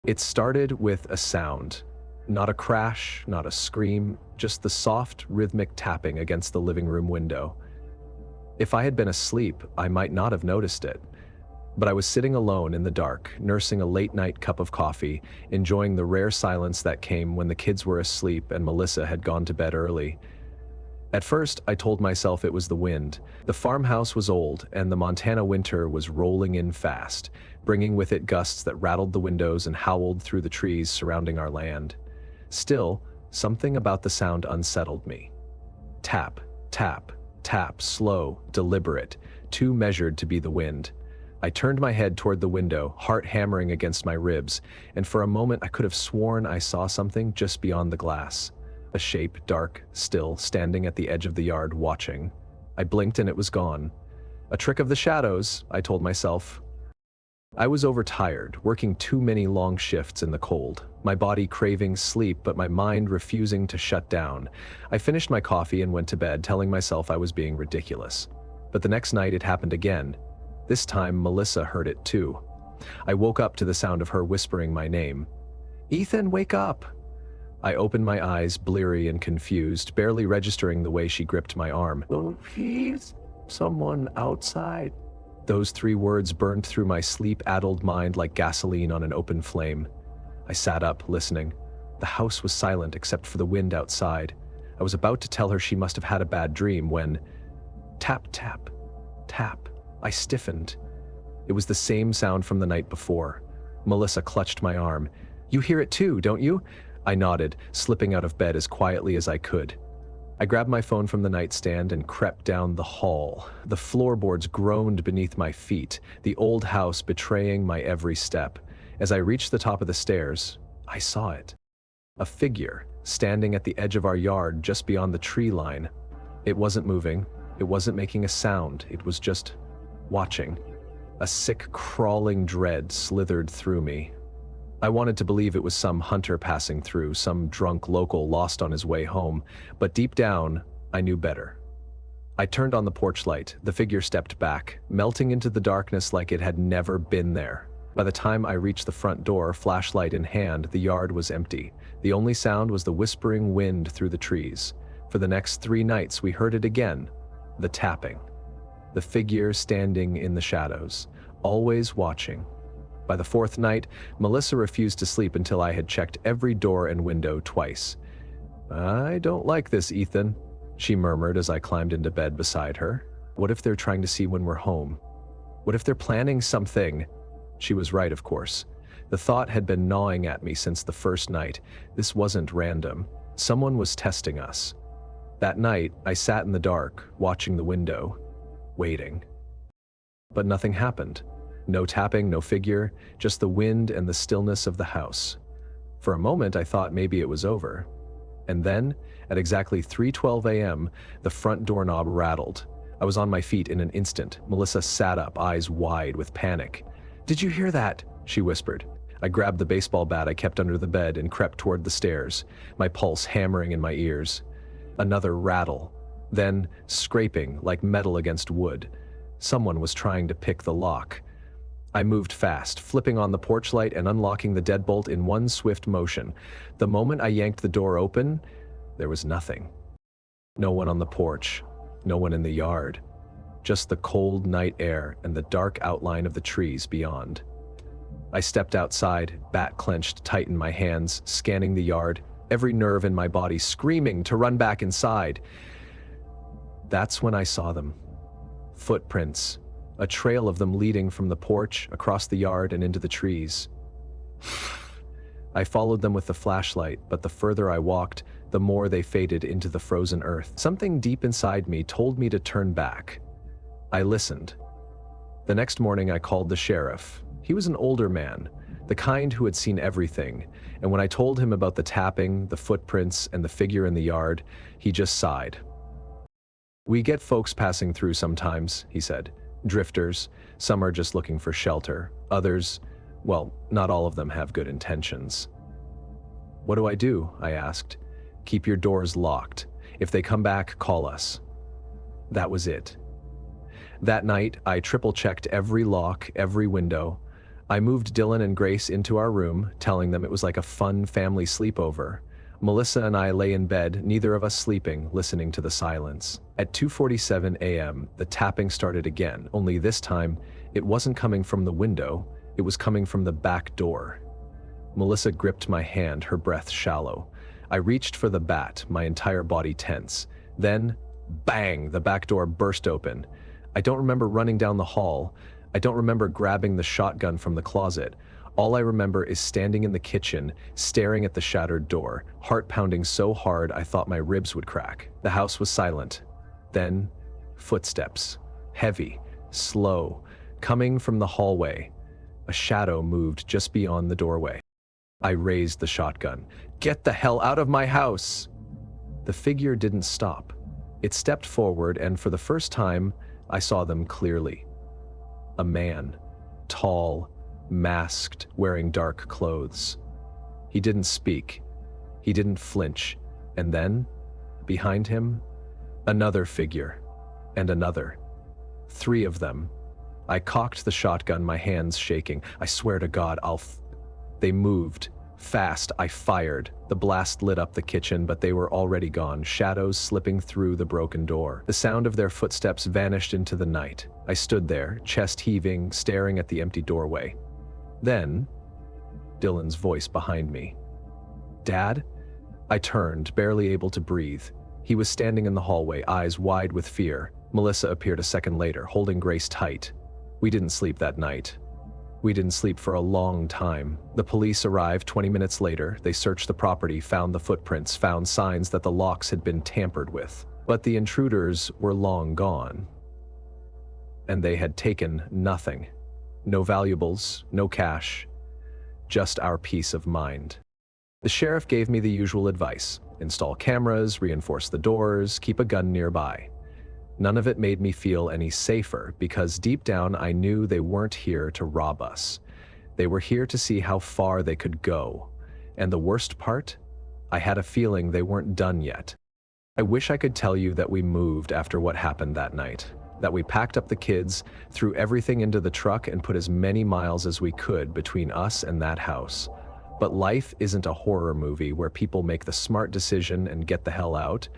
It started with a sound. Not a crash, not a scream, just the soft, rhythmic tapping against the living room window. If I had been asleep, I might not have noticed it. But I was sitting alone in the dark, nursing a late-night cup of coffee, enjoying the rare silence that came when the kids were asleep and Melissa had gone to bed early. At first, I told myself it was the wind. The farmhouse was old, and the Montana winter was rolling in fast, bringing with it gusts that rattled the windows and howled through the trees surrounding our land. Still, something about the sound unsettled me. Tap, tap, tap, slow, deliberate, too measured to be the wind. I turned my head toward the window, heart hammering against my ribs, and for a moment I could have sworn I saw something just beyond the glass. A shape, dark, still, standing at the edge of the yard, watching. I blinked and it was gone. A trick of the shadows, I told myself. I was overtired, working too many long shifts in the cold, my body craving sleep but my mind refusing to shut down. I finished my coffee and went to bed, telling myself I was being ridiculous. But the next night it happened again. This time Melissa heard it too. I woke up to the sound of her whispering my name. "Ethan, wake up!" I opened my eyes, bleary and confused, barely registering the way she gripped my arm. "Oh, please, someone outside." Those 3 words burned through my sleep-addled mind like gasoline on an open flame. I sat up, listening. The house was silent except for the wind outside. I was about to tell her she must have had a bad dream when... tap, tap, tap. I stiffened. It was the same sound from the night before. Melissa clutched my arm. "You hear it too, don't you?" I nodded, slipping out of bed as quietly as I could. I grabbed my phone from the nightstand and crept down the hall. The floorboards groaned beneath my feet, the old house betraying my every step. As I reached the top of the stairs, I saw it. A figure, standing at the edge of our yard just beyond the tree line. It wasn't moving, it wasn't making a sound, it was just watching. A sick, crawling dread slithered through me. I wanted to believe it was some hunter passing through, some drunk local lost on his way home, but deep down, I knew better. I turned on the porch light. The figure stepped back, melting into the darkness like it had never been there. By the time I reached the front door, flashlight in hand, the yard was empty. The only sound was the whispering wind through the trees. For the next 3 nights, we heard it again, the tapping. The figure standing in the shadows, always watching. By the 4th night, Melissa refused to sleep until I had checked every door and window twice. "I don't like this, Ethan," she murmured as I climbed into bed beside her. "What if they're trying to see when we're home? What if they're planning something?" She was right, of course. The thought had been gnawing at me since the first night. This wasn't random. Someone was testing us. That night, I sat in the dark, watching the window, waiting. But nothing happened. No tapping, no figure, just the wind and the stillness of the house. For a moment, I thought maybe it was over. And then, at exactly 3:12 a.m., the front doorknob rattled. I was on my feet in an instant. Melissa sat up, eyes wide with panic. "Did you hear that?" she whispered. I grabbed the baseball bat I kept under the bed and crept toward the stairs, my pulse hammering in my ears. Another rattle, then scraping like metal against wood. Someone was trying to pick the lock. I moved fast, flipping on the porch light and unlocking the deadbolt in one swift motion. The moment I yanked the door open, there was nothing. No one on the porch, no one in the yard. Just the cold night air and the dark outline of the trees beyond. I stepped outside, bat clenched tight in my hands, scanning the yard, every nerve in my body screaming to run back inside. That's when I saw them. Footprints. A trail of them leading from the porch, across the yard, and into the trees. I followed them with the flashlight, but the further I walked, the more they faded into the frozen earth. Something deep inside me told me to turn back. I listened. The next morning I called the sheriff. He was an older man, the kind who had seen everything, and when I told him about the tapping, the footprints, and the figure in the yard, he just sighed. "We get folks passing through sometimes," he said. "Drifters. Some are just looking for shelter. Others, well, not all of them have good intentions." "What do I do?" I asked. "Keep your doors locked. If they come back, call us." That was it. That night, I triple-checked every lock, every window. I moved Dylan and Grace into our room, telling them it was like a fun family sleepover. Melissa and I lay in bed, neither of us sleeping, listening to the silence. At 2:47 a.m., the tapping started again, only this time, it wasn't coming from the window, it was coming from the back door. Melissa gripped my hand, her breath shallow. I reached for the bat, my entire body tense. Then, bang, the back door burst open. I don't remember running down the hall. I don't remember grabbing the shotgun from the closet. All I remember is standing in the kitchen, staring at the shattered door, heart pounding so hard I thought my ribs would crack. The house was silent. Then, footsteps. Heavy, slow, coming from the hallway. A shadow moved just beyond the doorway. I raised the shotgun. "Get the hell out of my house!" The figure didn't stop. It stepped forward, and for the first time, I saw them clearly. A man, tall, masked, wearing dark clothes. He didn't speak. He didn't flinch. And then, behind him, another figure, and another. 3 of them. I cocked the shotgun, my hands shaking. I swear to God, They moved. Fast, I fired. The blast lit up the kitchen, but they were already gone, shadows slipping through the broken door. The sound of their footsteps vanished into the night. I stood there, chest heaving, staring at the empty doorway. Then, Dylan's voice behind me. "Dad?" I turned, barely able to breathe. He was standing in the hallway, eyes wide with fear. Melissa appeared a second later, holding Grace tight. We didn't sleep that night. We didn't sleep for a long time. The police arrived 20 minutes later. They searched the property, found the footprints, found signs that the locks had been tampered with. But the intruders were long gone. And they had taken nothing. No valuables, no cash, just our peace of mind. The sheriff gave me the usual advice: install cameras, reinforce the doors, keep a gun nearby. None of it made me feel any safer, because deep down I knew they weren't here to rob us. They were here to see how far they could go. And the worst part? I had a feeling they weren't done yet. I wish I could tell you that we moved after what happened that night, that we packed up the kids, threw everything into the truck, and put as many miles as we could between us and that house. But life isn't a horror movie where people make the smart decision and get the hell out.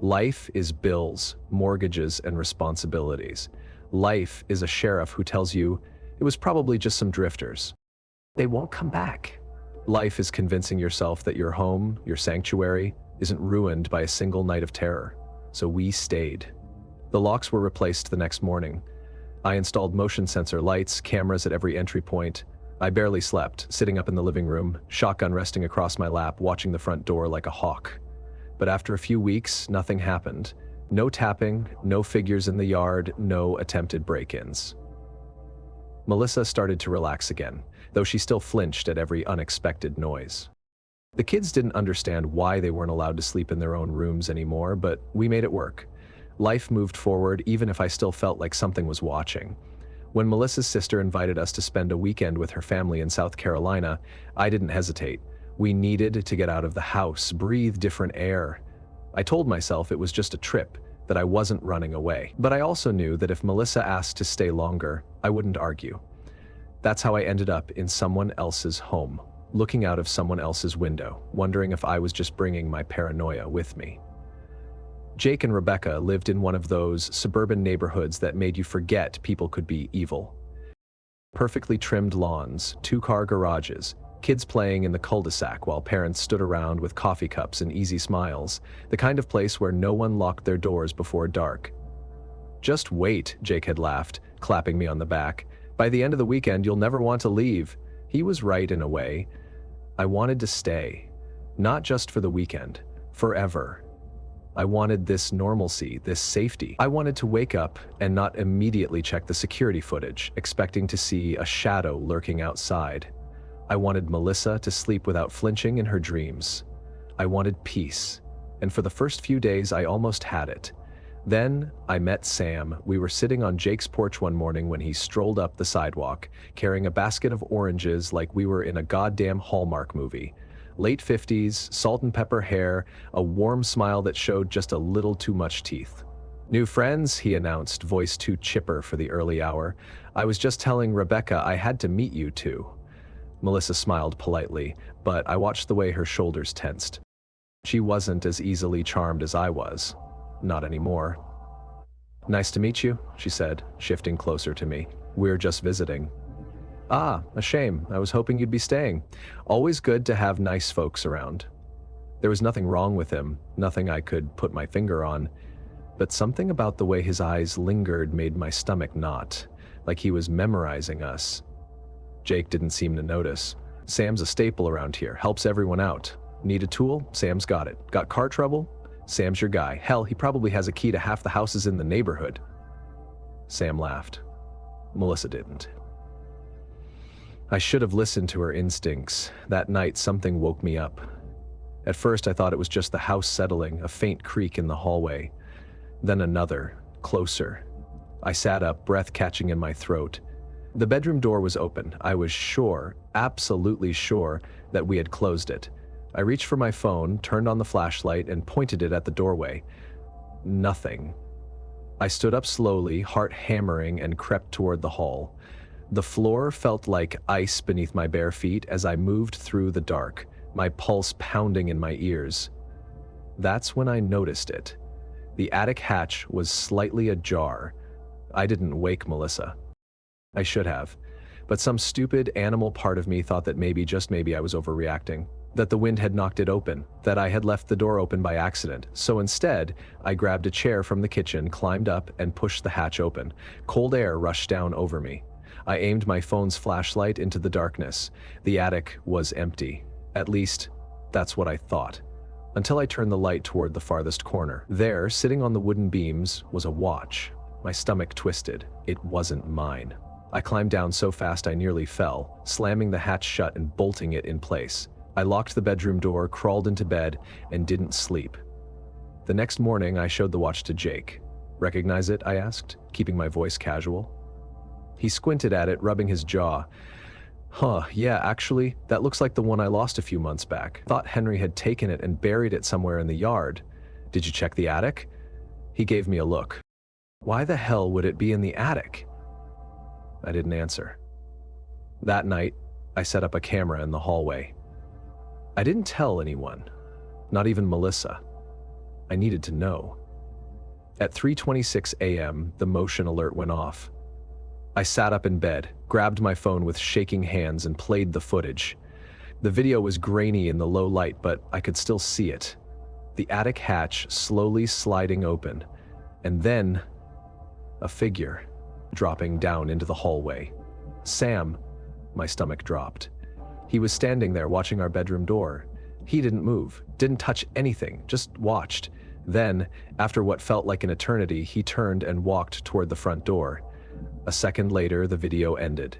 Life is bills, mortgages, and responsibilities. Life is a sheriff who tells you it was probably just some drifters. They won't come back. Life is convincing yourself that your home, your sanctuary, isn't ruined by a single night of terror. So we stayed. The locks were replaced the next morning. I installed motion sensor lights, cameras at every entry point. I barely slept, sitting up in the living room, shotgun resting across my lap, watching the front door like a hawk. But after a few weeks, nothing happened. No tapping, no figures in the yard, no attempted break-ins. Melissa started to relax again, though she still flinched at every unexpected noise. The kids didn't understand why they weren't allowed to sleep in their own rooms anymore, but we made it work. Life moved forward, even if I still felt like something was watching. When Melissa's sister invited us to spend a weekend with her family in South Carolina, I didn't hesitate. We needed to get out of the house, breathe different air. I told myself it was just a trip, that I wasn't running away. But I also knew that if Melissa asked to stay longer, I wouldn't argue. That's how I ended up in someone else's home, looking out of someone else's window, wondering if I was just bringing my paranoia with me. Jake and Rebecca lived in one of those suburban neighborhoods that made you forget people could be evil. Perfectly trimmed lawns, 2-car garages, kids playing in the cul-de-sac while parents stood around with coffee cups and easy smiles, the kind of place where no one locked their doors before dark. "Just wait," Jake had laughed, clapping me on the back. "By the end of the weekend, you'll never want to leave." He was right in a way. I wanted to stay, not just for the weekend, forever. I wanted this normalcy, this safety. I wanted to wake up and not immediately check the security footage, expecting to see a shadow lurking outside. I wanted Melissa to sleep without flinching in her dreams. I wanted peace, and for the first few days I almost had it. Then I met Sam. We were sitting on Jake's porch one morning when he strolled up the sidewalk, carrying a basket of oranges like we were in a goddamn Hallmark movie. Late 50s, salt and pepper hair, a warm smile that showed just a little too much teeth. "New friends," he announced, voice too chipper for the early hour. "I was just telling Rebecca I had to meet you two." Melissa smiled politely, but I watched the way her shoulders tensed. She wasn't as easily charmed as I was. Not anymore. "Nice to meet you," she said, shifting closer to me. "We're just visiting." "Ah, a shame. I was hoping you'd be staying. Always good to have nice folks around." There was nothing wrong with him, nothing I could put my finger on, but something about the way his eyes lingered made my stomach knot, like he was memorizing us. Jake didn't seem to notice. "Sam's a staple around here, helps everyone out. Need a tool? Sam's got it. Got car trouble? Sam's your guy. Hell, he probably has a key to half the houses in the neighborhood." Sam laughed. Melissa didn't. I should have listened to her instincts. That night, something woke me up. At first, I thought it was just the house settling, a faint creak in the hallway. Then another, closer. I sat up, breath catching in my throat. The bedroom door was open. I was sure, absolutely sure, that we had closed it. I reached for my phone, turned on the flashlight, and pointed it at the doorway. Nothing. I stood up slowly, heart hammering, and crept toward the hall. The floor felt like ice beneath my bare feet as I moved through the dark, my pulse pounding in my ears. That's when I noticed it. The attic hatch was slightly ajar. I didn't wake Melissa. I should have, but some stupid animal part of me thought that maybe, just maybe, I was overreacting, that the wind had knocked it open, that I had left the door open by accident. So instead, I grabbed a chair from the kitchen, climbed up, and pushed the hatch open. Cold air rushed down over me. I aimed my phone's flashlight into the darkness. The attic was empty. At least, that's what I thought. Until I turned the light toward the farthest corner. There, sitting on the wooden beams, was a watch. My stomach twisted. It wasn't mine. I climbed down so fast I nearly fell, slamming the hatch shut and bolting it in place. I locked the bedroom door, crawled into bed, and didn't sleep. The next morning, I showed the watch to Jake. "Recognize it?" I asked, keeping my voice casual. He squinted at it, rubbing his jaw. "Huh, yeah, actually, that looks like the one I lost a few months back. Thought Henry had taken it and buried it somewhere in the yard. Did you check the attic?" He gave me a look. "Why the hell would it be in the attic?" I didn't answer. That night, I set up a camera in the hallway. I didn't tell anyone, not even Melissa. I needed to know. At 3:26 a.m., the motion alert went off. I sat up in bed, grabbed my phone with shaking hands, and played the footage. The video was grainy in the low light, but I could still see it. The attic hatch slowly sliding open, and then a figure dropping down into the hallway. Sam. My stomach dropped. He was standing there watching our bedroom door. He didn't move, didn't touch anything, just watched. Then, after what felt like an eternity, he turned and walked toward the front door. A second later, the video ended.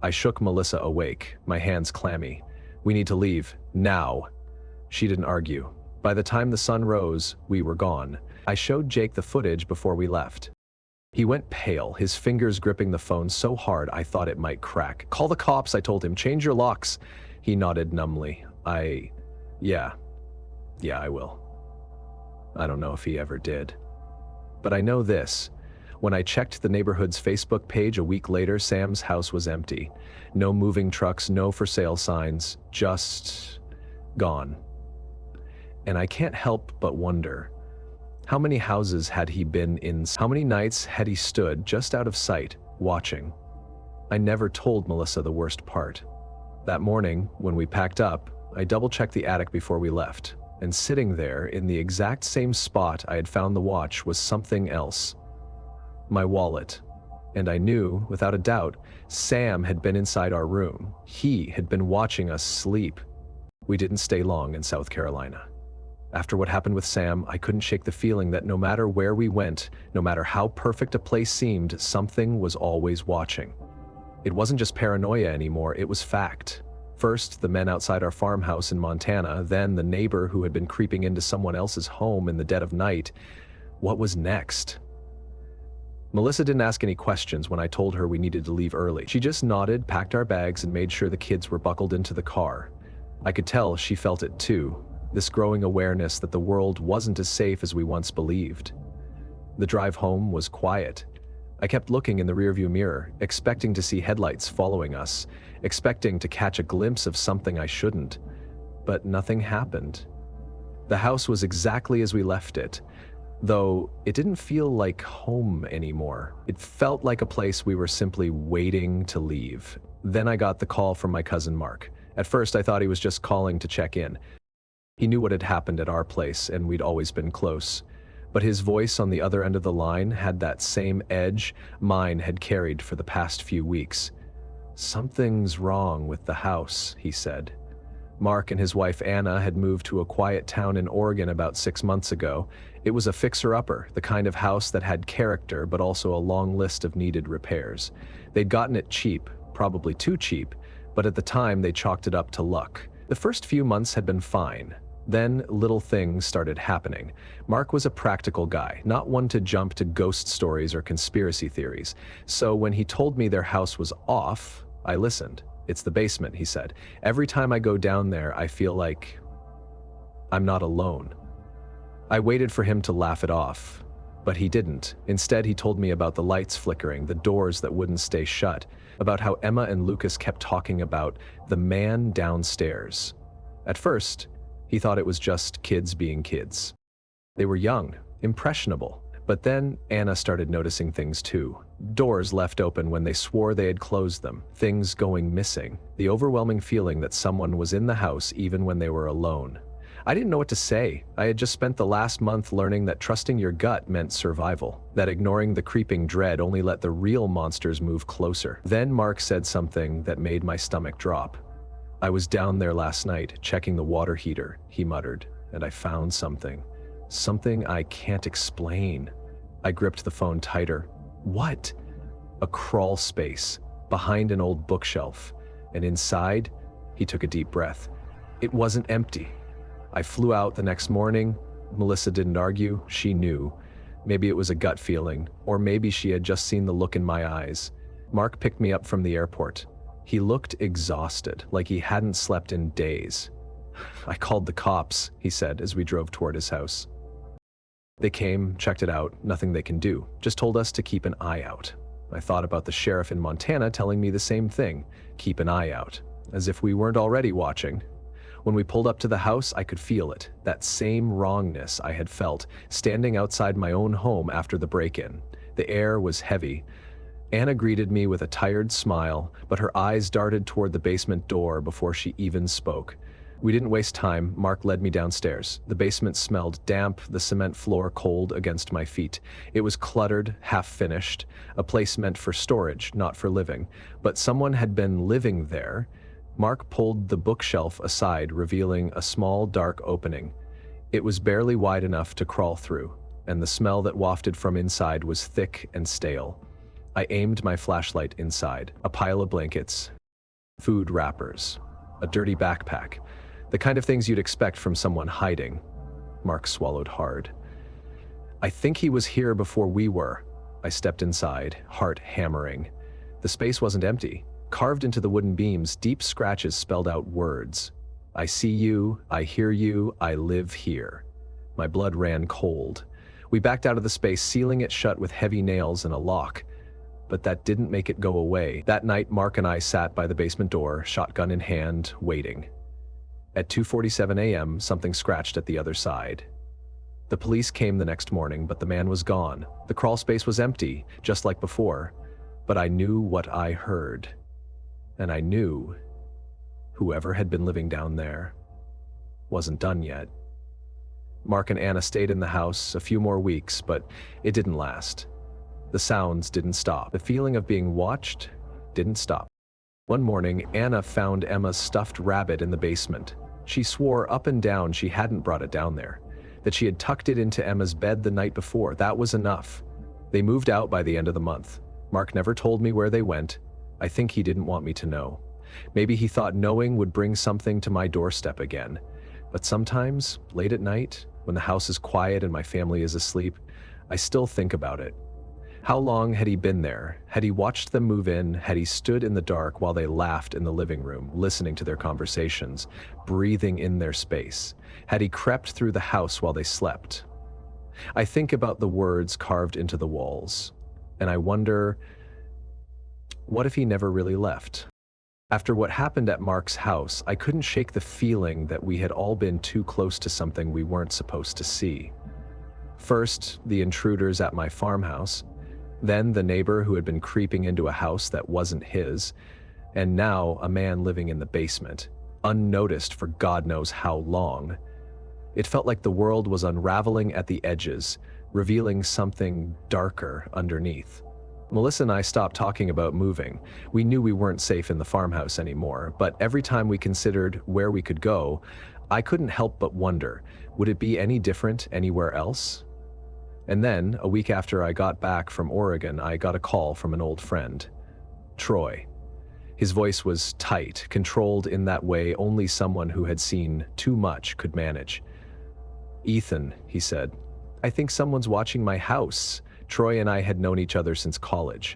I shook Melissa awake, my hands clammy. "We need to leave, now." She didn't argue. By the time the sun rose, we were gone. I showed Jake the footage before we left. He went pale, his fingers gripping the phone so hard I thought it might crack. "Call the cops," I told him. "Change your locks." He nodded numbly. Yeah, I will." I don't know if he ever did. But I know this. When I checked the neighborhood's Facebook page a week later, Sam's house was empty. No moving trucks, no for sale signs, just gone. And I can't help but wonder, how many houses had he been in? How many nights had he stood just out of sight, watching? I never told Melissa the worst part. That morning, when we packed up, I double-checked the attic before we left, and sitting there in the exact same spot I had found the watch was something else. My wallet. And I knew, without a doubt, Sam had been inside our room. He had been watching us sleep. We didn't stay long in South Carolina. After what happened with Sam, I couldn't shake the feeling that no matter where we went, no matter how perfect a place seemed, something was always watching. It wasn't just paranoia anymore, it was fact. First, the men outside our farmhouse in Montana, then the neighbor who had been creeping into someone else's home in the dead of night. What was next? Melissa didn't ask any questions when I told her we needed to leave early. She just nodded, packed our bags, and made sure the kids were buckled into the car. I could tell she felt it too. This growing awareness that the world wasn't as safe as we once believed. The drive home was quiet. I kept looking in the rearview mirror, expecting to see headlights following us, expecting to catch a glimpse of something I shouldn't. But nothing happened. The house was exactly as we left it, though it didn't feel like home anymore. It felt like a place we were simply waiting to leave. Then I got the call from my cousin Mark. At first I thought he was just calling to check in. He knew what had happened at our place, and we'd always been close. But his voice on the other end of the line had that same edge mine had carried for the past few weeks. "Something's wrong with the house," he said. Mark and his wife Anna had moved to a quiet town in Oregon about 6 months ago. It was a fixer-upper, the kind of house that had character but also a long list of needed repairs. They'd gotten it cheap, probably too cheap, but at the time they chalked it up to luck. The first few months had been fine. Then little things started happening. Mark was a practical guy, not one to jump to ghost stories or conspiracy theories. So when he told me their house was off, I listened. "It's the basement," he said. "Every time I go down there, I feel like I'm not alone." I waited for him to laugh it off, but he didn't. Instead, he told me about the lights flickering, the doors that wouldn't stay shut, about how Emma and Lucas kept talking about the man downstairs. At first, he thought it was just kids being kids. They were young, impressionable. But then Anna started noticing things too. Doors left open when they swore they had closed them, things going missing, the overwhelming feeling that someone was in the house even when they were alone. I didn't know what to say. I had just spent the last month learning that trusting your gut meant survival, that ignoring the creeping dread only let the real monsters move closer. Then Mark said something that made my stomach drop. "I was down there last night, checking the water heater," he muttered, "and I found something. Something I can't explain." I gripped the phone tighter. "What?" "A crawl space, behind an old bookshelf. And inside," he took a deep breath, "it wasn't empty." I flew out the next morning. Melissa didn't argue, she knew. Maybe it was a gut feeling, or maybe she had just seen the look in my eyes. Mark picked me up from the airport. He looked exhausted, like he hadn't slept in days. "I called the cops," he said as we drove toward his house. "They came, checked it out, nothing they can do, just told us to keep an eye out." I thought about the sheriff in Montana telling me the same thing, keep an eye out, as if we weren't already watching. When we pulled up to the house, I could feel it, that same wrongness I had felt standing outside my own home after the break-in. The air was heavy. Anna greeted me with a tired smile, but her eyes darted toward the basement door before she even spoke. We didn't waste time. Mark led me downstairs. The basement smelled damp, the cement floor cold against my feet. It was cluttered, half-finished, a place meant for storage, not for living. But someone had been living there. Mark pulled the bookshelf aside, revealing a small, dark opening. It was barely wide enough to crawl through, and the smell that wafted from inside was thick and stale. I aimed my flashlight inside. A pile of blankets, food wrappers, a dirty backpack, the kind of things you'd expect from someone hiding. Mark swallowed hard. "I think he was here before we were." I stepped inside, heart hammering. The space wasn't empty. Carved into the wooden beams, deep scratches spelled out words. "I see you, I hear you, I live here." My blood ran cold. We backed out of the space, sealing it shut with heavy nails and a lock. But that didn't make it go away. That night, Mark and I sat by the basement door, shotgun in hand, waiting. At 2:47 a.m., something scratched at the other side. The police came the next morning, but the man was gone. The crawl space was empty, just like before. But I knew what I heard. And I knew whoever had been living down there wasn't done yet. Mark and Anna stayed in the house a few more weeks, but it didn't last. The sounds didn't stop. The feeling of being watched didn't stop. One morning, Anna found Emma's stuffed rabbit in the basement. She swore up and down she hadn't brought it down there, that she had tucked it into Emma's bed the night before. That was enough. They moved out by the end of the month. Mark never told me where they went. I think he didn't want me to know. Maybe he thought knowing would bring something to my doorstep again. But sometimes, late at night, when the house is quiet and my family is asleep, I still think about it. How long had he been there? Had he watched them move in? Had he stood in the dark while they laughed in the living room, listening to their conversations, breathing in their space? Had he crept through the house while they slept? I think about the words carved into the walls, and I wonder, what if he never really left? After what happened at Mark's house, I couldn't shake the feeling that we had all been too close to something we weren't supposed to see. First, the intruders at my farmhouse, then the neighbor who had been creeping into a house that wasn't his, and now a man living in the basement, unnoticed for God knows how long. It felt like the world was unraveling at the edges, revealing something darker underneath. Melissa and I stopped talking about moving. We knew we weren't safe in the farmhouse anymore, but every time we considered where we could go, I couldn't help but wonder, would it be any different anywhere else? And then, a week after I got back from Oregon, I got a call from an old friend, Troy. His voice was tight, controlled in that way only someone who had seen too much could manage. "Ethan," he said, "I think someone's watching my house." Troy and I had known each other since college.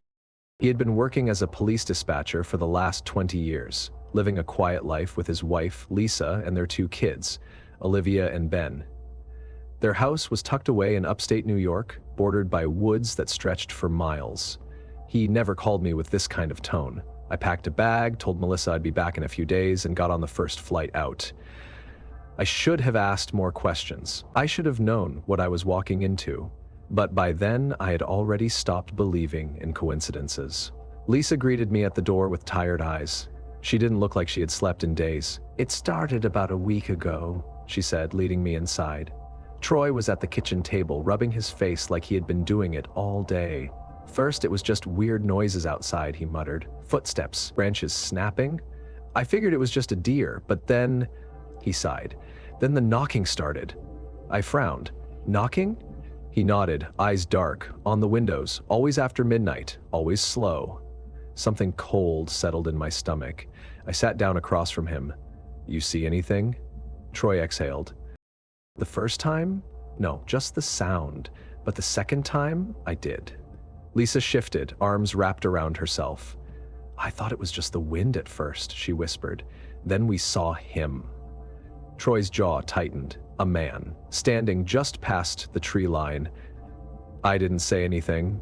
He had been working as a police dispatcher for the last 20 years, living a quiet life with his wife, Lisa, and their 2 kids, Olivia and Ben. Their house was tucked away in upstate New York, bordered by woods that stretched for miles. He never called me with this kind of tone. I packed a bag, told Melissa I'd be back in a few days, and got on the first flight out. I should have asked more questions. I should have known what I was walking into. But by then, I had already stopped believing in coincidences. Lisa greeted me at the door with tired eyes. She didn't look like she had slept in days. "It started about a week ago," she said, leading me inside. Troy was at the kitchen table, rubbing his face like he had been doing it all day. "First, it was just weird noises outside," he muttered. "Footsteps, branches snapping. I figured it was just a deer, but then," he sighed, "then the knocking started." I frowned. "Knocking?" He nodded, eyes dark, on the windows, always after midnight, always slow. Something cold settled in my stomach. I sat down across from him. "You see anything?" Troy exhaled. "The first time? No, just the sound. But the second time, I did." Lisa shifted, arms wrapped around herself. "I thought it was just the wind at first," she whispered. "Then we saw him." Troy's jaw tightened. A man, standing just past the tree line. I didn't say anything.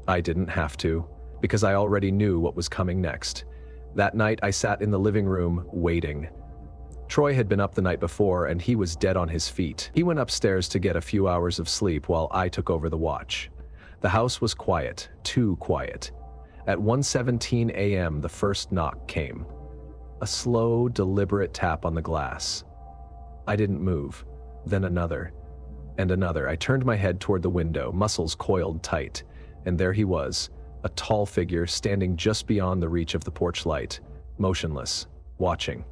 I didn't have to, because I already knew what was coming next. That night, I sat in the living room, waiting. Troy had been up the night before, and he was dead on his feet. He went upstairs to get a few hours of sleep while I took over the watch. The house was quiet, too quiet. At 1:17 a.m., the first knock came. A slow, deliberate tap on the glass. I didn't move. Then another, and another. I turned my head toward the window, muscles coiled tight, and there he was, a tall figure standing just beyond the reach of the porch light, motionless, watching.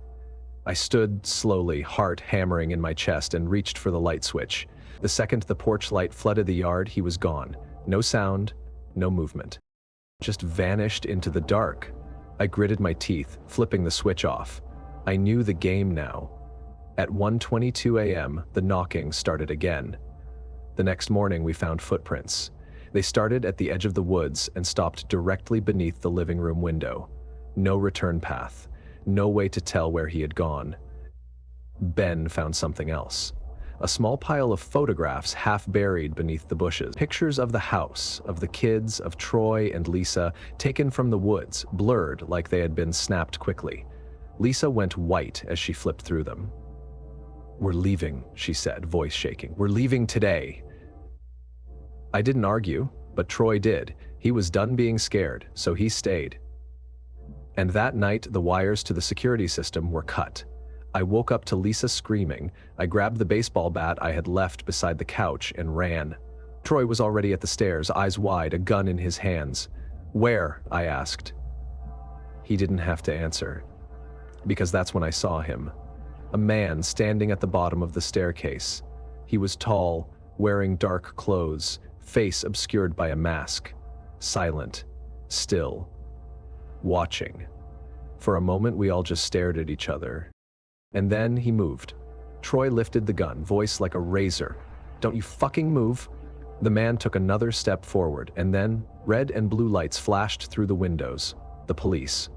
I stood slowly, heart hammering in my chest, and reached for the light switch. The second the porch light flooded the yard, he was gone. No sound, no movement. Just vanished into the dark. I gritted my teeth, flipping the switch off. I knew the game now. At 1:22 a.m., the knocking started again. The next morning, we found footprints. They started at the edge of the woods and stopped directly beneath the living room window. No return path. No way to tell where he had gone. Ben found something else. A small pile of photographs half buried beneath the bushes. Pictures of the house, of the kids, of Troy and Lisa, taken from the woods, blurred like they had been snapped quickly. Lisa went white as she flipped through them. "We're leaving," she said, voice shaking. "We're leaving today." I didn't argue, but Troy did. He was done being scared, so he stayed. And that night, the wires to the security system were cut. I woke up to Lisa screaming. I grabbed the baseball bat I had left beside the couch and ran. Troy was already at the stairs, eyes wide, a gun in his hands. "Where?" I asked. He didn't have to answer, because that's when I saw him. A man standing at the bottom of the staircase. He was tall, wearing dark clothes, face obscured by a mask. Silent, still, watching. For a moment, we all just stared at each other. And then he moved. Troy lifted the gun, voice like a razor. "Don't you fucking move." The man took another step forward, and then red and blue lights flashed through the windows. The police.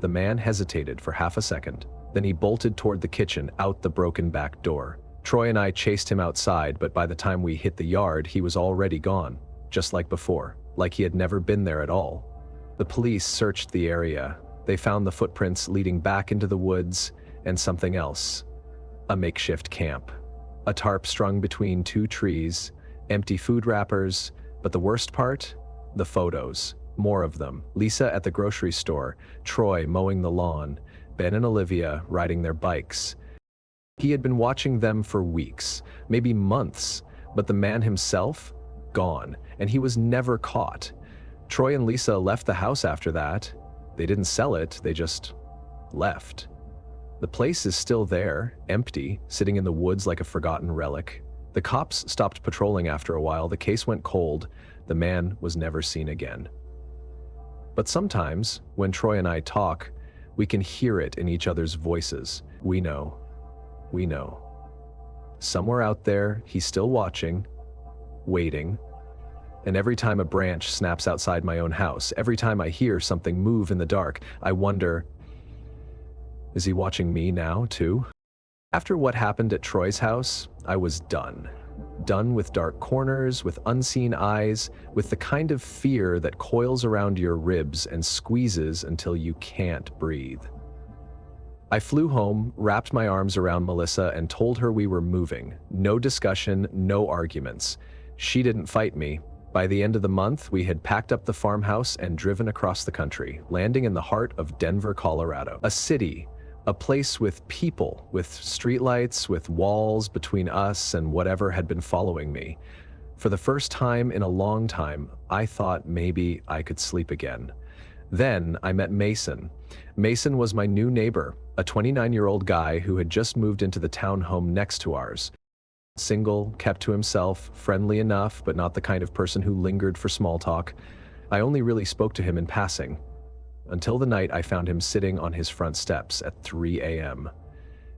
The man hesitated for half a second. Then he bolted toward the kitchen, out the broken back door. Troy and I chased him outside, but by the time we hit the yard, he was already gone, just like before, like he had never been there at all. The police searched the area. They found the footprints leading back into the woods and something else. A makeshift camp. A tarp strung between two trees, empty food wrappers, but the worst part? The photos. More of them. Lisa at the grocery store, Troy mowing the lawn, Ben and Olivia riding their bikes. He had been watching them for weeks, maybe months, but the man himself? Gone, and he was never caught. Troy and Lisa left the house after that. They didn't sell it, they just left. The place is still there, empty, sitting in the woods like a forgotten relic. The cops stopped patrolling after a while, the case went cold, the man was never seen again. But sometimes, when Troy and I talk, we can hear it in each other's voices. We know. Somewhere out there, he's still watching, waiting. And every time a branch snaps outside my own house, every time I hear something move in the dark, I wonder, is he watching me now, too? After what happened at Troy's house, I was done. Done with dark corners, with unseen eyes, with the kind of fear that coils around your ribs and squeezes until you can't breathe. I flew home, wrapped my arms around Melissa, and told her we were moving. No discussion, no arguments. She didn't fight me. By the end of the month, we had packed up the farmhouse and driven across the country, landing in the heart of Denver, Colorado. A city, a place with people, with streetlights, with walls between us and whatever had been following me. For the first time in a long time, I thought maybe I could sleep again. Then I met Mason. Mason was my new neighbor, a 29-year-old guy who had just moved into the townhome next to ours. Single, kept to himself, friendly enough, but not the kind of person who lingered for small talk. I only really spoke to him in passing. Until the night I found him sitting on his front steps at 3 a.m.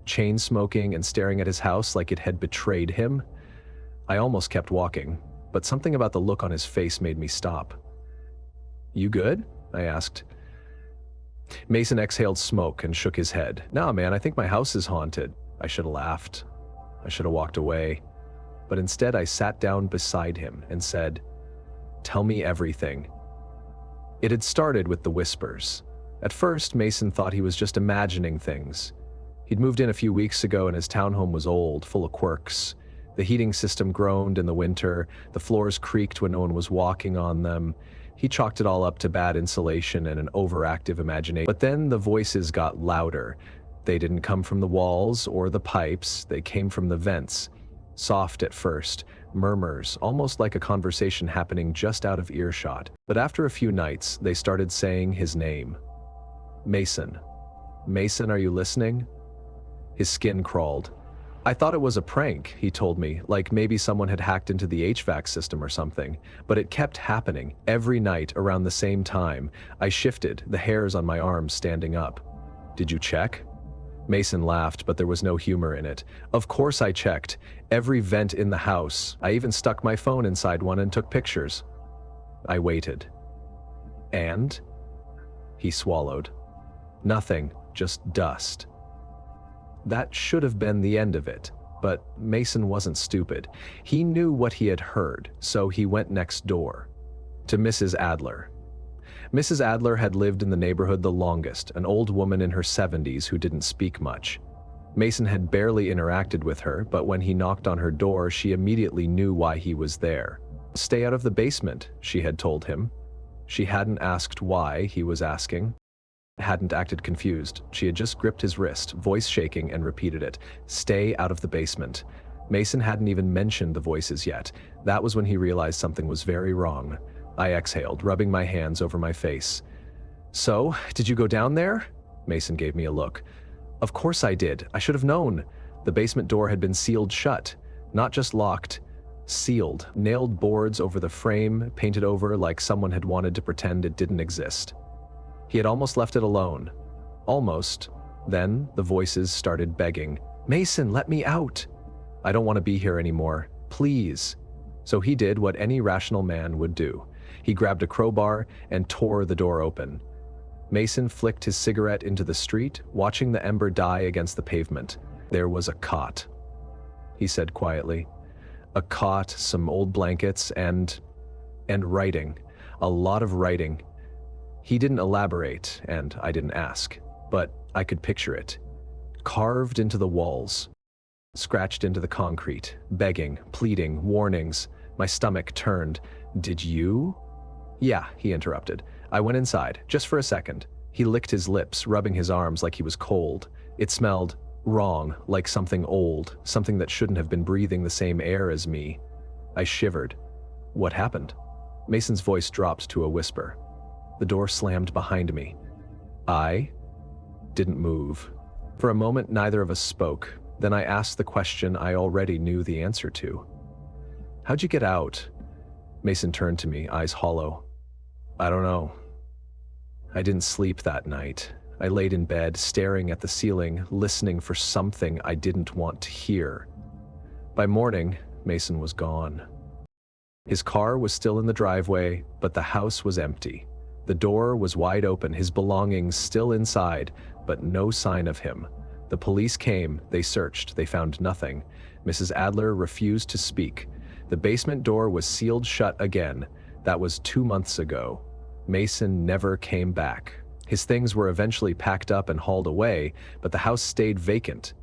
Chain smoking and staring at his house like it had betrayed him. I almost kept walking, but something about the look on his face made me stop. "You good?" I asked. Mason exhaled smoke and shook his head. "Nah, man, I think my house is haunted." I should have laughed. I should have walked away. But instead I sat down beside him and said, "Tell me everything." It had started with the whispers. At first, Mason thought he was just imagining things. He'd moved in a few weeks ago and his townhome was old, full of quirks. The heating system groaned in the winter, the floors creaked when no one was walking on them. He chalked it all up to bad insulation and an overactive imagination. But then the voices got louder. They didn't come from the walls or the pipes, they came from the vents. Soft at first, murmurs, almost like a conversation happening just out of earshot. But after a few nights, they started saying his name. "Mason. Mason, are you listening?" His skin crawled. "I thought it was a prank," he told me, like maybe someone had hacked into the HVAC system or something. But it kept happening, every night around the same time. I shifted, the hairs on my arms standing up. "Did you check?" Mason laughed, but there was no humor in it. "Of course I checked. Every vent in the house. I even stuck my phone inside one and took pictures." I waited. "And?" He swallowed. "Nothing, just dust." That should have been the end of it, but Mason wasn't stupid. He knew what he had heard, so he went next door, to Mrs. Adler. Mrs. Adler had lived in the neighborhood the longest, an old woman in her 70s who didn't speak much. Mason had barely interacted with her, but when he knocked on her door, she immediately knew why he was there. "Stay out of the basement," she had told him. She hadn't asked why he was asking. Hadn't acted confused. She had just gripped his wrist, voice shaking, and repeated it. "Stay out of the basement." Mason hadn't even mentioned the voices yet. That was when he realized something was very wrong. I exhaled, rubbing my hands over my face. "So, did you go down there?" Mason gave me a look. "Of course I did. I should have known." The basement door had been sealed shut. Not just locked, sealed. Nailed boards over the frame, painted over like someone had wanted to pretend it didn't exist. He had almost left it alone. Almost. Then the voices started begging. "Mason, let me out. I don't want to be here anymore. Please." So he did what any rational man would do. He grabbed a crowbar and tore the door open. Mason flicked his cigarette into the street, watching the ember die against the pavement. There was a cot. he said quietly. A cot, some old blankets, and writing. A lot of writing. He didn't elaborate, and I didn't ask, but I could picture it. Carved into the walls, scratched into the concrete, begging, pleading, warnings. My stomach turned. Did you? Yeah, he interrupted. I went inside, just for a second. He licked his lips, rubbing his arms like he was cold. It smelled wrong, like something old, something that shouldn't have been breathing the same air as me. I shivered. What happened? Mason's voice dropped to a whisper. The door slammed behind me. I didn't move. For a moment, neither of us spoke. Then I asked the question I already knew the answer to. How'd you get out? Mason turned to me, eyes hollow. I don't know. I didn't sleep that night. I laid in bed, staring at the ceiling, listening for something I didn't want to hear. By morning, Mason was gone. His car was still in the driveway, but the house was empty. The door was wide open, his belongings still inside, but no sign of him. The police came, they searched, they found nothing. Mrs. Adler refused to speak. The basement door was sealed shut again. That was 2 months ago. Mason never came back. His things were eventually packed up and hauled away, but the house stayed vacant.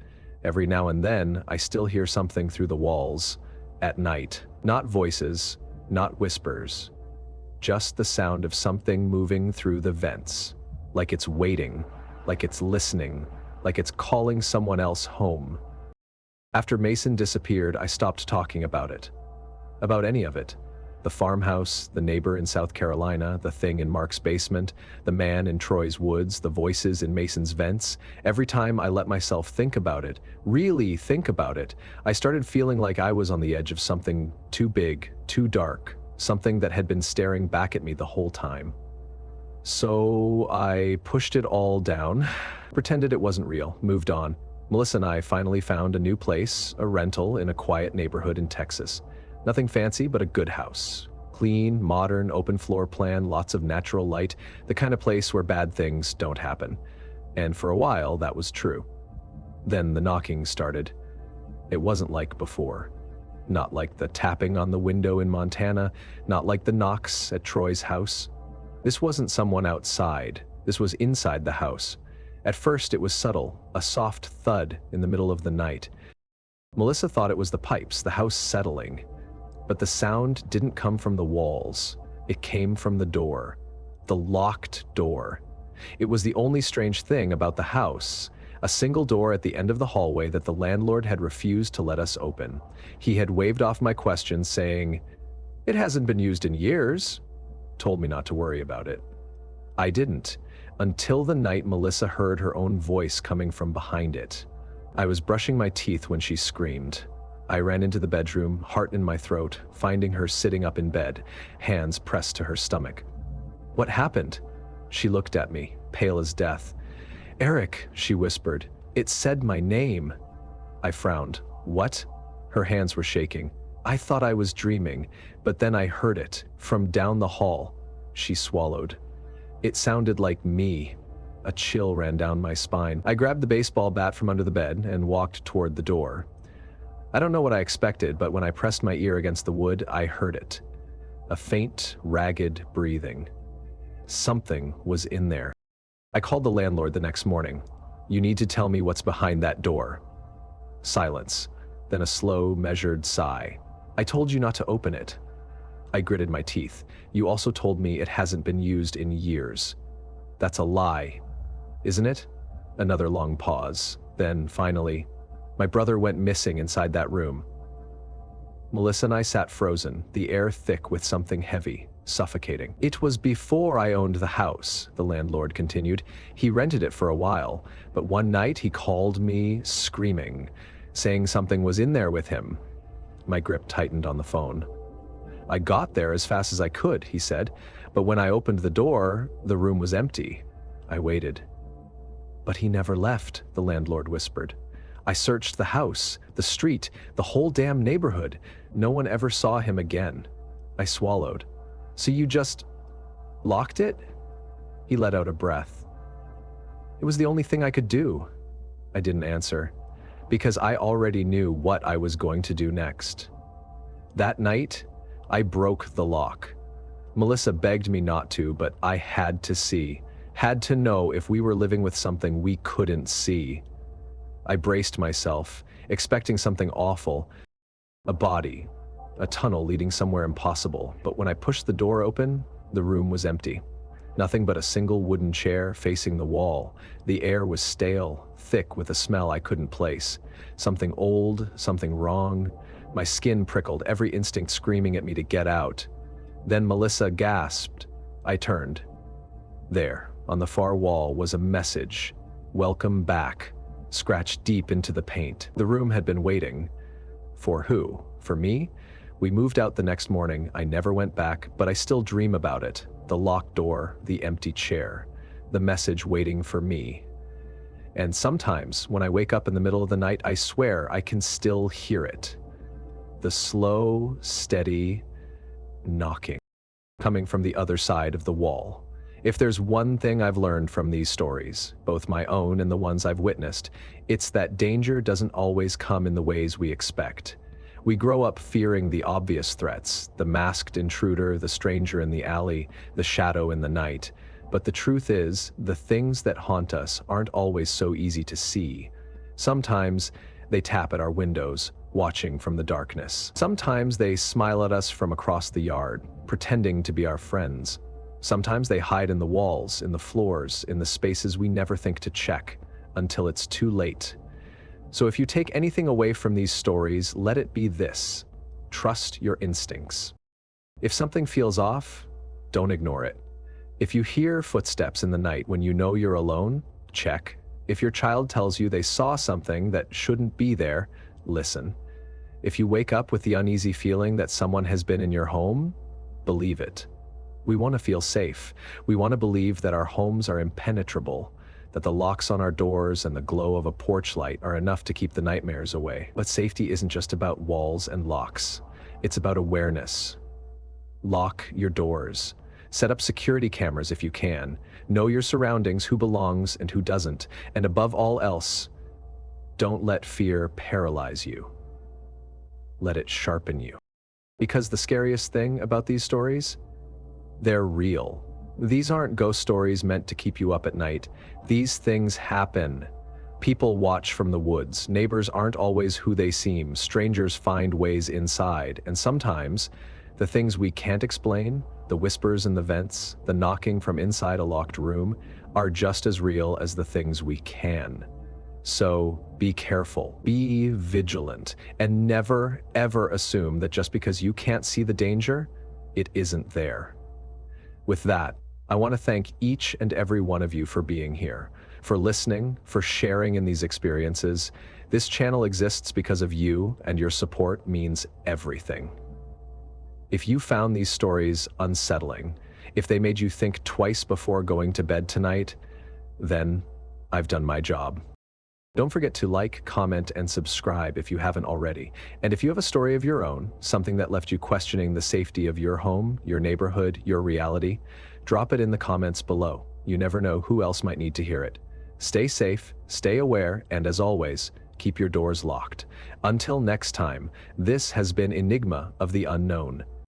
Every now and then, I still hear something through the walls. At night. Not voices, not whispers. Just the sound of something moving through the vents. Like it's waiting, like it's listening, like it's calling someone else home. After Mason disappeared, I stopped talking about it. About any of it. The farmhouse, the neighbor in South Carolina, the thing in Mark's basement, the man in Troy's woods, the voices in Mason's vents. Every time I let myself think about it, really think about it, I started feeling like I was on the edge of something too big, too dark, something that had been staring back at me the whole time. So I pushed it all down, pretended it wasn't real, moved on. Melissa and I finally found a new place, a rental in a quiet neighborhood in Texas. Nothing fancy, but a good house. Clean, modern, open floor plan, lots of natural light, the kind of place where bad things don't happen. And for a while, that was true. Then the knocking started. It wasn't like before. Not like the tapping on the window in Montana, not like the knocks at Troy's house. This wasn't someone outside. This was inside the house. At first, it was subtle, a soft thud in the middle of the night. Melissa thought it was the pipes, the house settling. But the sound didn't come from the walls. It came from the door. The locked door. It was the only strange thing about the house. A single door at the end of the hallway that the landlord had refused to let us open. He had waved off my questions, saying, "It hasn't been used in years." Told me not to worry about it. I didn't, until the night Melissa heard her own voice coming from behind it. I was brushing my teeth when she screamed. I ran into the bedroom, heart in my throat, finding her sitting up in bed, hands pressed to her stomach. "What happened?" She looked at me, pale as death. "Eric," she whispered. "It said my name." I frowned. "What?" Her hands were shaking. I thought I was dreaming, but then I heard it, from down the hall. She swallowed. It sounded like me. A chill ran down my spine. I grabbed the baseball bat from under the bed and walked toward the door. I don't know what I expected, but when I pressed my ear against the wood, I heard it. A faint, ragged breathing. Something was in there. I called the landlord the next morning. "You need to tell me what's behind that door." Silence, then a slow, measured sigh. "I told you not to open it." I gritted my teeth. "You also told me it hasn't been used in years." "That's a lie, isn't it?" Another long pause. Then, finally, "My brother went missing inside that room." Melissa and I sat frozen, the air thick with something heavy, suffocating. "It was before I owned the house," the landlord continued. "He rented it for a while, but one night he called me screaming, saying something was in there with him." My grip tightened on the phone. "I got there as fast as I could," he said, "but when I opened the door, the room was empty." I waited. "But he never left," the landlord whispered. "I searched the house, the street, the whole damn neighborhood. No one ever saw him again." I swallowed. "So you just locked it?" He let out a breath. "It was the only thing I could do." I didn't answer. because I already knew what I was going to do next. That night, I broke the lock. Melissa begged me not to, but I had to see, had to know if we were living with something we couldn't see. I braced myself, expecting something awful, a body, a tunnel leading somewhere impossible, but when I pushed the door open, the room was empty. Nothing but a single wooden chair facing the wall. The air was stale, thick with a smell I couldn't place. Something old, something wrong. My skin prickled, every instinct screaming at me to get out. Then Melissa gasped. I turned. There, on the far wall, was a message. "Welcome back," scratched deep into the paint. The room had been waiting. For who? For me? We moved out the next morning. I never went back, but I still dream about it. The locked door, the empty chair, the message waiting for me. And sometimes, when I wake up in the middle of the night, I swear I can still hear it. The slow, steady knocking, coming from the other side of the wall. If there's one thing I've learned from these stories, both my own and the ones I've witnessed, it's that danger doesn't always come in the ways we expect. We grow up fearing the obvious threats, the masked intruder, the stranger in the alley, the shadow in the night. But the truth is, the things that haunt us aren't always so easy to see. Sometimes they tap at our windows, watching from the darkness. Sometimes they smile at us from across the yard, pretending to be our friends. Sometimes they hide in the walls, in the floors, in the spaces we never think to check, until it's too late. So if you take anything away from these stories, let it be this: trust your instincts. If something feels off, don't ignore it. If you hear footsteps in the night when you know you're alone, check. If your child tells you they saw something that shouldn't be there, listen. If you wake up with the uneasy feeling that someone has been in your home, believe it. We want to feel safe. We want to believe that our homes are impenetrable, that the locks on our doors and the glow of a porch light are enough to keep the nightmares away. But safety isn't just about walls and locks. It's about awareness. Lock your doors. Set up security cameras if you can. Know your surroundings, who belongs and who doesn't. And above all else, don't let fear paralyze you. Let it sharpen you. Because the scariest thing about these stories? They're real. These aren't ghost stories meant to keep you up at night. These things happen. People watch from the woods. Neighbors aren't always who they seem. Strangers find ways inside. And sometimes, the things we can't explain, the whispers in the vents, the knocking from inside a locked room, are just as real as the things we can. So be careful, be vigilant, and never, ever assume that just because you can't see the danger, it isn't there. With that, I want to thank each and every one of you for being here, for listening, for sharing in these experiences. This channel exists because of you, and your support means everything. If you found these stories unsettling, if they made you think twice before going to bed tonight, then I've done my job. Don't forget to like, comment, and subscribe if you haven't already. And if you have a story of your own, something that left you questioning the safety of your home, your neighborhood, your reality, drop it in the comments below. You never know who else might need to hear it. Stay safe, stay aware, and as always, keep your doors locked. Until next time, this has been Enigma of the Unknown.